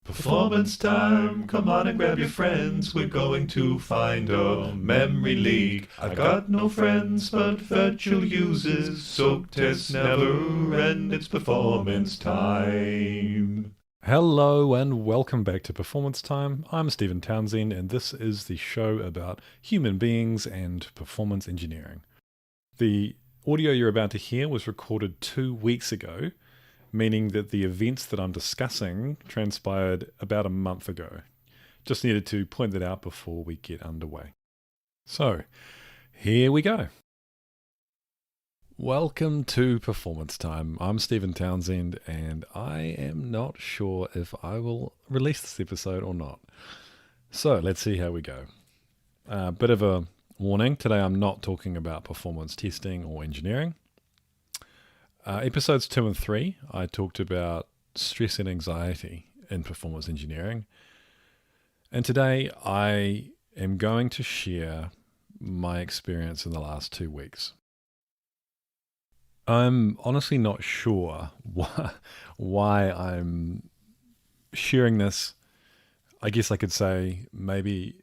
Performance time, come on and grab your friends. We're going to find a memory leak. I got no friends but virtual users, so tests never end. It's performance time. Hello and welcome back to Performance Time. I'm Stephen Townsend and this is the show about human beings and performance engineering. The audio you're about to hear was recorded 2 weeks ago, meaning that the events that I'm discussing transpired about a month ago. Just needed to point that out before we get underway. So, here we go. Welcome to Performance Time. I'm Stephen Townsend and I am not sure if I will release this episode or not. So let's see how we go. Bit of a warning, today I'm not talking about performance testing or engineering. Episodes 2 and 3, I talked about stress and anxiety in performance engineering. And today I am going to share my experience in the last 2 weeks. I'm honestly not sure why I'm sharing this. I guess I could say maybe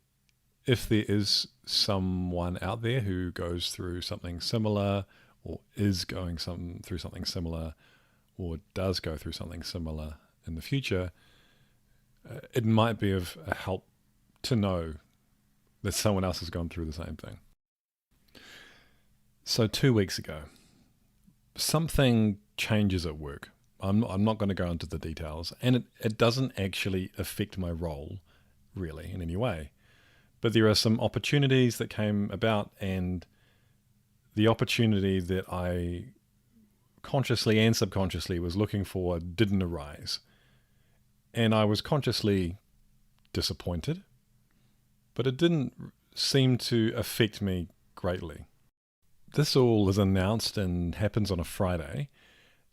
if there is someone out there who goes through something similar or is going through something similar or does go through something similar in the future, it might be of a help to know that someone else has gone through the same thing. So 2 weeks ago, something changes at work. I'm not going to go into the details, and it doesn't actually affect my role really in any way. But there are some opportunities that came about, and the opportunity that I consciously and subconsciously was looking for didn't arise. And I was consciously disappointed, but it didn't seem to affect me greatly. This all is announced and happens on a Friday,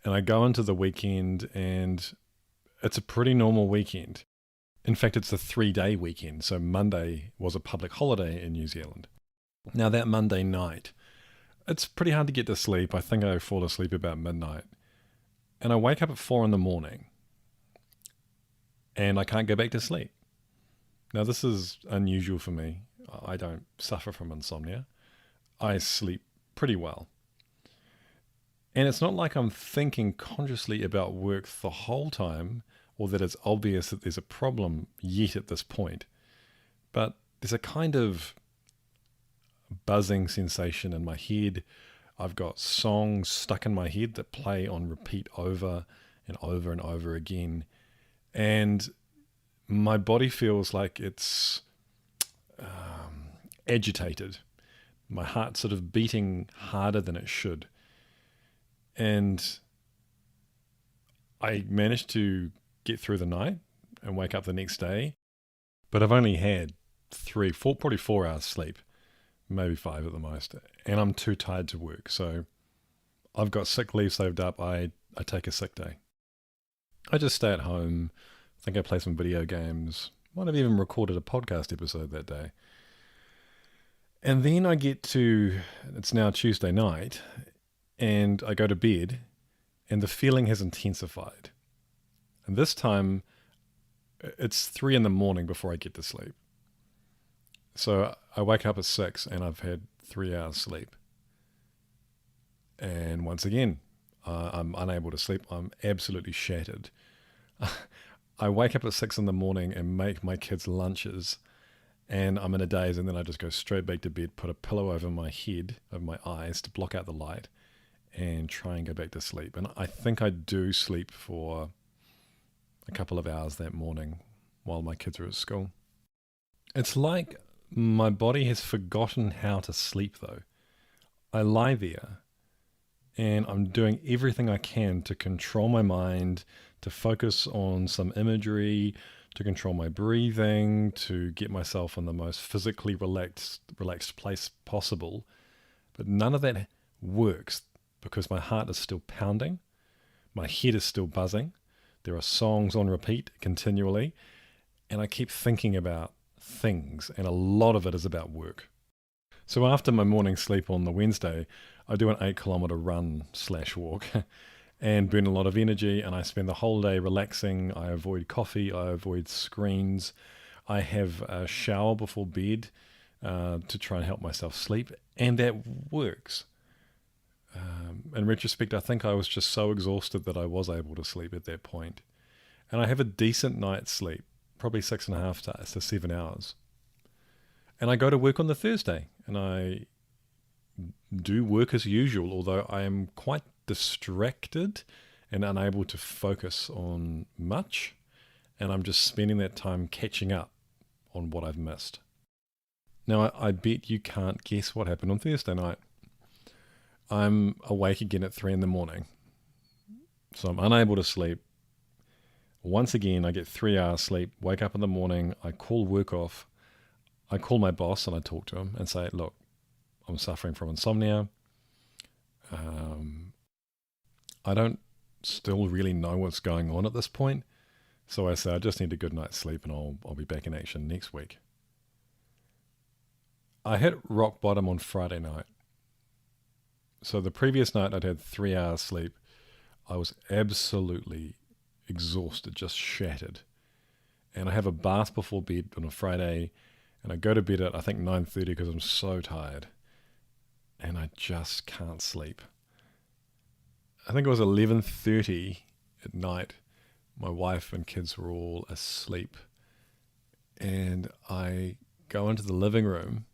and I go into the weekend and it's a pretty normal weekend. In fact, it's a 3-day weekend, so Monday was a public holiday in New Zealand. Now that Monday night, it's pretty hard to get to sleep. I think I fall asleep about midnight. And I wake up at 4 in the morning and I can't go back to sleep. Now this is unusual for me. I don't suffer from insomnia. I sleep pretty well. And it's not like I'm thinking consciously about work the whole time or that it's obvious that there's a problem yet at this point. But there's a kind of buzzing sensation in my head. I've got songs stuck in my head that play on repeat over and over and over again. And my body feels like it's agitated. My heart's sort of beating harder than it should. And I managed to get through the night and wake up the next day. But I've only had probably 4 hours sleep. Maybe 5 at the most, and I'm too tired to work. So I've got sick leave saved up. I take a sick day. I just stay at home. I think I play some video games. Might have even recorded a podcast episode that day. And then it's now Tuesday night, and I go to bed, and the feeling has intensified. And this time, it's 3 in the morning before I get to sleep. So I wake up at 6 and I've had 3 hours sleep. And once again, I'm unable to sleep. I'm absolutely shattered. I wake up at 6 in the morning and make my kids lunches, and I'm in a daze, and then I just go straight back to bed, put a pillow over my head, over my eyes to block out the light, and try and go back to sleep. And I think I do sleep for a couple of hours that morning while my kids are at school. It's like my body has forgotten how to sleep though. I lie there and I'm doing everything I can to control my mind, to focus on some imagery, to control my breathing, to get myself in the most physically relaxed place possible. But none of that works because my heart is still pounding, my head is still buzzing, there are songs on repeat continually, and I keep thinking about things, and a lot of it is about work. So after my morning sleep on the Wednesday, I do an 8-kilometer run/walk, and burn a lot of energy, and I spend the whole day relaxing. I avoid coffee, I avoid screens. I have a shower before bed to try and help myself sleep, and that works. In retrospect, I think I was just so exhausted that I was able to sleep at that point. And I have a decent night's sleep, probably 6.5 to 7 hours. And I go to work on the Thursday, and I do work as usual, although I am quite distracted and unable to focus on much. And I'm just spending that time catching up on what I've missed. Now, I bet you can't guess what happened on Thursday night. I'm awake again at 3 in the morning. So I'm unable to sleep. Once again, I get 3 hours sleep, wake up in the morning, I call work off. I call my boss and I talk to him and say, look, I'm suffering from insomnia. I don't still really know what's going on at this point. So I say, I just need a good night's sleep and I'll be back in action next week. I hit rock bottom on Friday night. So the previous night I'd had 3 hours sleep. I was absolutely exhausted, just shattered. And I have a bath before bed on a Friday, and I go to bed at I think 9:30 because I'm so tired. And I just can't sleep. I think it was 11:30 at night. My wife and kids were all asleep. And I go into the living room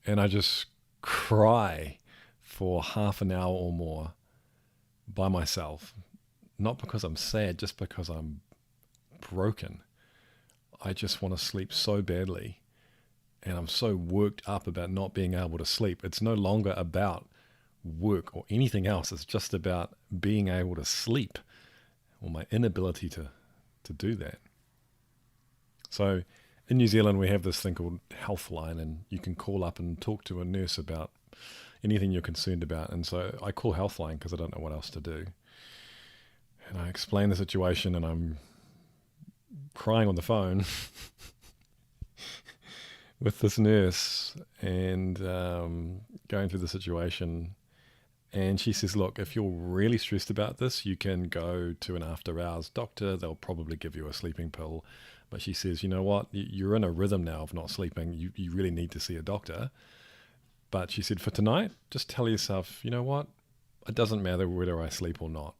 and I just cry for half an hour or more by myself. Not because I'm sad, just because I'm broken. I just want to sleep so badly. And I'm so worked up about not being able to sleep. It's no longer about work or anything else. It's just about being able to sleep, or my inability to do that. So in New Zealand, we have this thing called Healthline, and you can call up and talk to a nurse about anything you're concerned about. And so I call Healthline because I don't know what else to do. And I explain the situation, and I'm crying on the phone with this nurse and going through the situation. And she says, look, if you're really stressed about this, you can go to an after hours doctor. They'll probably give you a sleeping pill. But she says, you know what, you're in a rhythm now of not sleeping. You really need to see a doctor. But she said, for tonight, just tell yourself, you know what, it doesn't matter whether I sleep or not.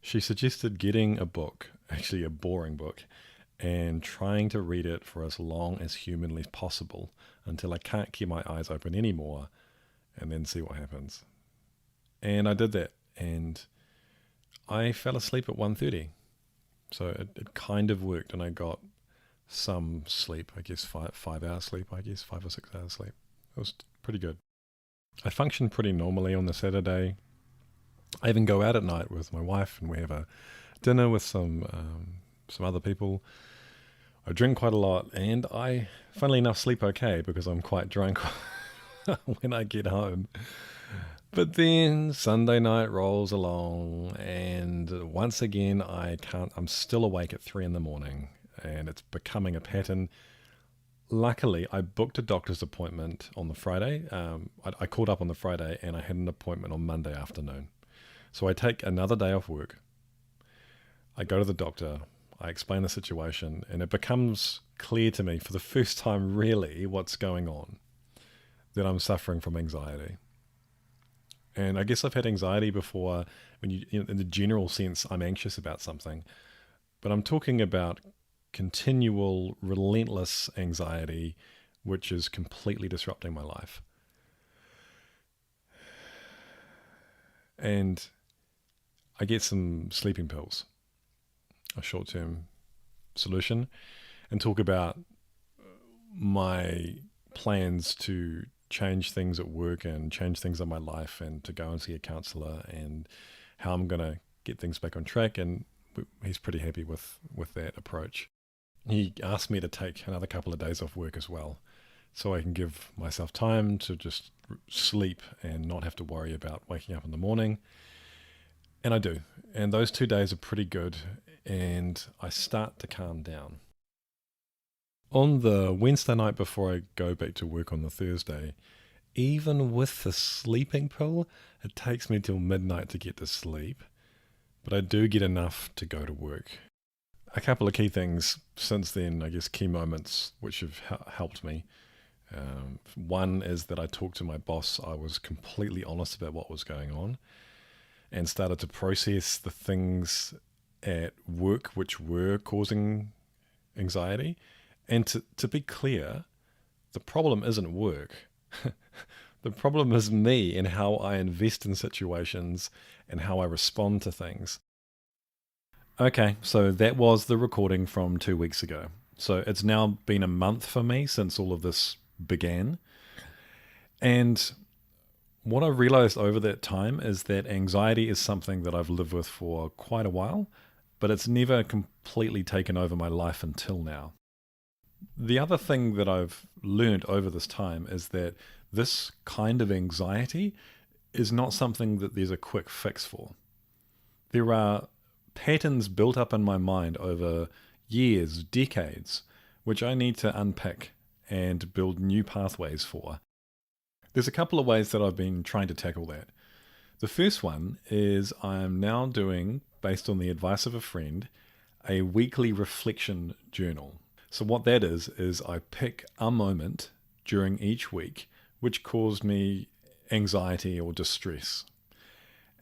She suggested getting a book, actually a boring book, and trying to read it for as long as humanly possible until I can't keep my eyes open anymore, and then see what happens. And I did that, and I fell asleep at 1:30. So it kind of worked, and I got some sleep, I guess 5 hours sleep, 5 or 6 hours sleep. It was pretty good. I functioned pretty normally on the Saturday. I even go out at night with my wife, and we have a dinner with some other people. I drink quite a lot, and I, funnily enough, sleep okay because I'm quite drunk when I get home. But then Sunday night rolls along, and once again I'm still awake at 3 in the morning, and it's becoming a pattern. Luckily, I booked a doctor's appointment on the Friday. I called up on the Friday, and I had an appointment on Monday afternoon. So I take another day off work. I go to the doctor. I explain the situation, and it becomes clear to me for the first time really what's going on, that I'm suffering from anxiety. And I guess I've had anxiety before when in the general sense, I'm anxious about something. But I'm talking about continual, relentless anxiety, which is completely disrupting my life. And I get some sleeping pills, a short-term solution, and talk about my plans to change things at work and change things in my life, and to go and see a counselor, and how I'm going to get things back on track. And he's pretty happy with that approach. He asked me to take another couple of days off work as well, so I can give myself time to just sleep and not have to worry about waking up in the morning. And I do. And those 2 days are pretty good, and I start to calm down. On the Wednesday night before I go back to work on the Thursday, even with the sleeping pill, it takes me till midnight to get to sleep, but I do get enough to go to work. A couple of key things since then, I guess key moments which have helped me. One is that I talked to my boss. I was completely honest about what was going on and started to process the things at work which were causing anxiety. And to be clear, the problem isn't work. The problem is me and how I invest in situations and how I respond to things. Okay, so that was the recording from 2 weeks ago. So it's now been a month for me since all of this began. And what I realized over that time is that anxiety is something that I've lived with for quite a while, but it's never completely taken over my life until now. The other thing that I've learned over this time is that this kind of anxiety is not something that there's a quick fix for. There are patterns built up in my mind over years, decades, which I need to unpick and build new pathways for. There's a couple of ways that I've been trying to tackle that. The first one is I'm now doing, based on the advice of a friend, a weekly reflection journal. So what that is I pick a moment during each week which caused me anxiety or distress.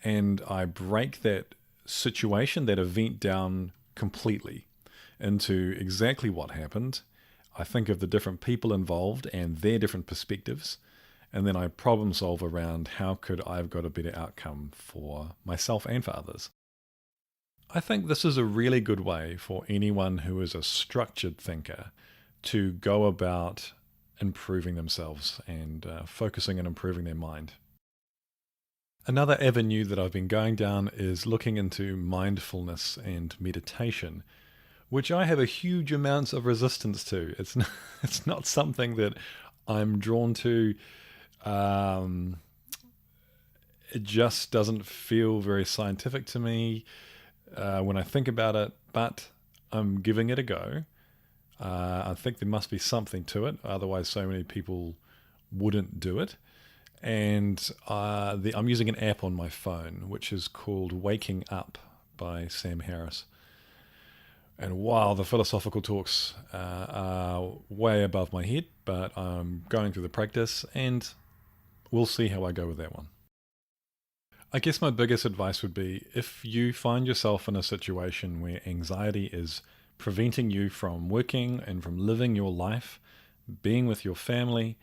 And I break that situation, that event down completely into exactly what happened. I think of the different people involved and their different perspectives, and then I problem solve around how could I have got a better outcome for myself and for others. I think this is a really good way for anyone who is a structured thinker to go about improving themselves and focusing on improving their mind. Another avenue that I've been going down is looking into mindfulness and meditation, which I have a huge amounts of resistance to. It's not something that I'm drawn to. It just doesn't feel very scientific to me when I think about it, but I'm giving it a go. I think there must be something to it, otherwise so many people wouldn't do it. And I'm using an app on my phone, which is called Waking Up by Sam Harris. And wow, the philosophical talks are way above my head, but I'm going through the practice and we'll see how I go with that one. I guess my biggest advice would be if you find yourself in a situation where anxiety is preventing you from working and from living your life, being with your family,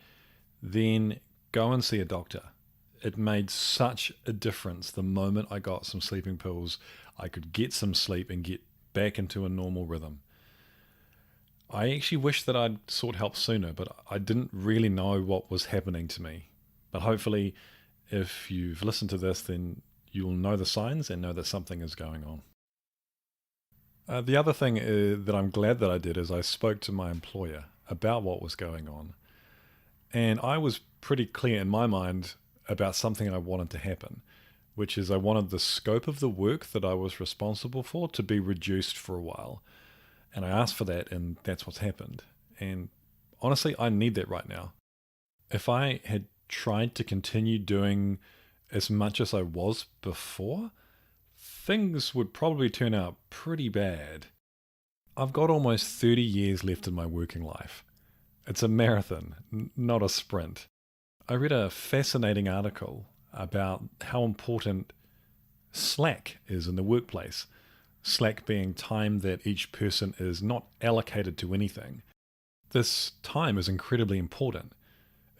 then go and see a doctor. It made such a difference the moment I got some sleeping pills. I could get some sleep and get back into a normal rhythm. I actually wish that I'd sought help sooner, but I didn't really know what was happening to me. But hopefully, if you've listened to this, then you'll know the signs and know that something is going on. The other thing that I'm glad that I did is I spoke to my employer about what was going on. And I was pretty clear in my mind about something I wanted to happen, which is I wanted the scope of the work that I was responsible for to be reduced for a while. And I asked for that, and that's what's happened. And honestly, I need that right now. If I had tried to continue doing as much as I was before, things would probably turn out pretty bad. I've got almost 30 years left in my working life. It's a marathon, not a sprint. I read a fascinating article about how important slack is in the workplace. Slack being time that each person is not allocated to anything. This time is incredibly important.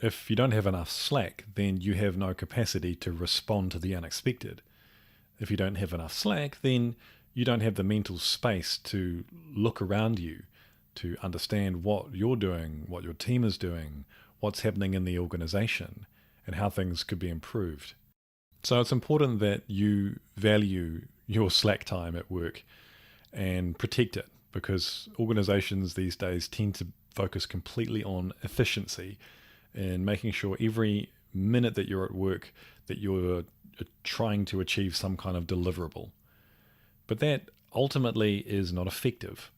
If you don't have enough slack, then you have no capacity to respond to the unexpected. If you don't have enough slack, then you don't have the mental space to look around you, to understand what you're doing, what your team is doing, what's happening in the organization, and how things could be improved. So it's important that you value your slack time at work and protect it, because organizations these days tend to focus completely on efficiency and making sure every minute that you're at work that you're trying to achieve some kind of deliverable. But that ultimately is not effective.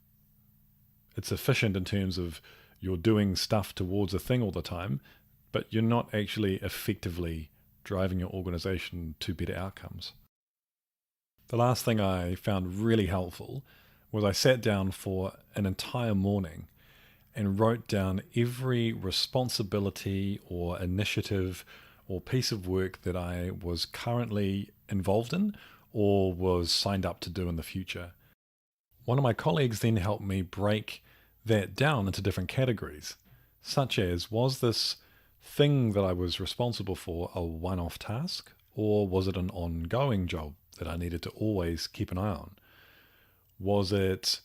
It's efficient in terms of you're doing stuff towards a thing all the time, but you're not actually effectively driving your organization to better outcomes. The last thing I found really helpful was I sat down for an entire morning and wrote down every responsibility or initiative or piece of work that I was currently involved in or was signed up to do in the future. One of my colleagues then helped me break that down into different categories, such as, was this thing that I was responsible for a one-off task, or was it an ongoing job that I needed to always keep an eye on? Was it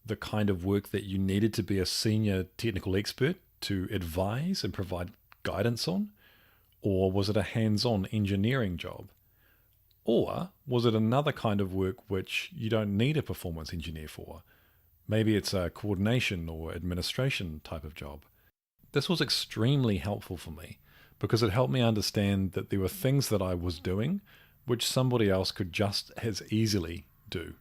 the kind of work that you needed to be a senior technical expert to advise and provide guidance on? Or was it a hands-on engineering job? Or was it another kind of work which you don't need a performance engineer for? Maybe it's a coordination or administration type of job. This was extremely helpful for me because it helped me understand that there were things that I was doing which somebody else could just as easily do.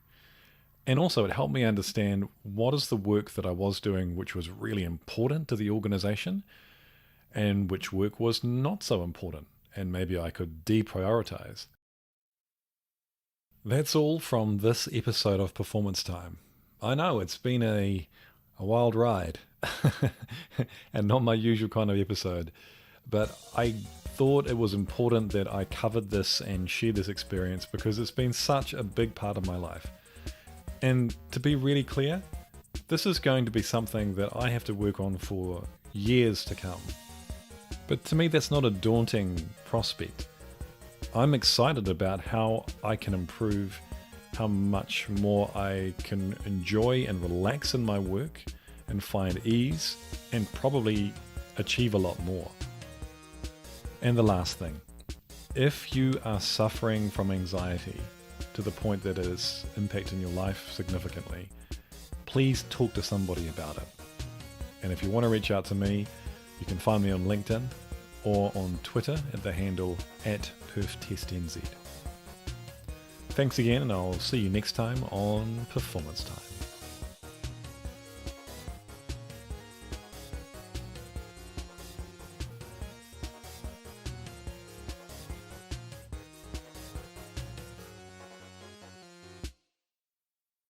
And also it helped me understand what is the work that I was doing which was really important to the organization and which work was not so important and maybe I could deprioritize. That's all from this episode of Performance Time. I know it's been a wild ride and not my usual kind of episode, but I thought it was important that I covered this and share this experience because it's been such a big part of my life. And to be really clear, this is going to be something that I have to work on for years to come. But to me, that's not a daunting prospect. I'm excited about how I can improve, how much more I can enjoy and relax in my work and find ease and probably achieve a lot more. And the last thing, if you are suffering from anxiety to the point that it is impacting your life significantly, please talk to somebody about it. And if you want to reach out to me, you can find me on LinkedIn or on Twitter at the handle @PerfTestNZ. Thanks again, and I'll see you next time on Performance Time.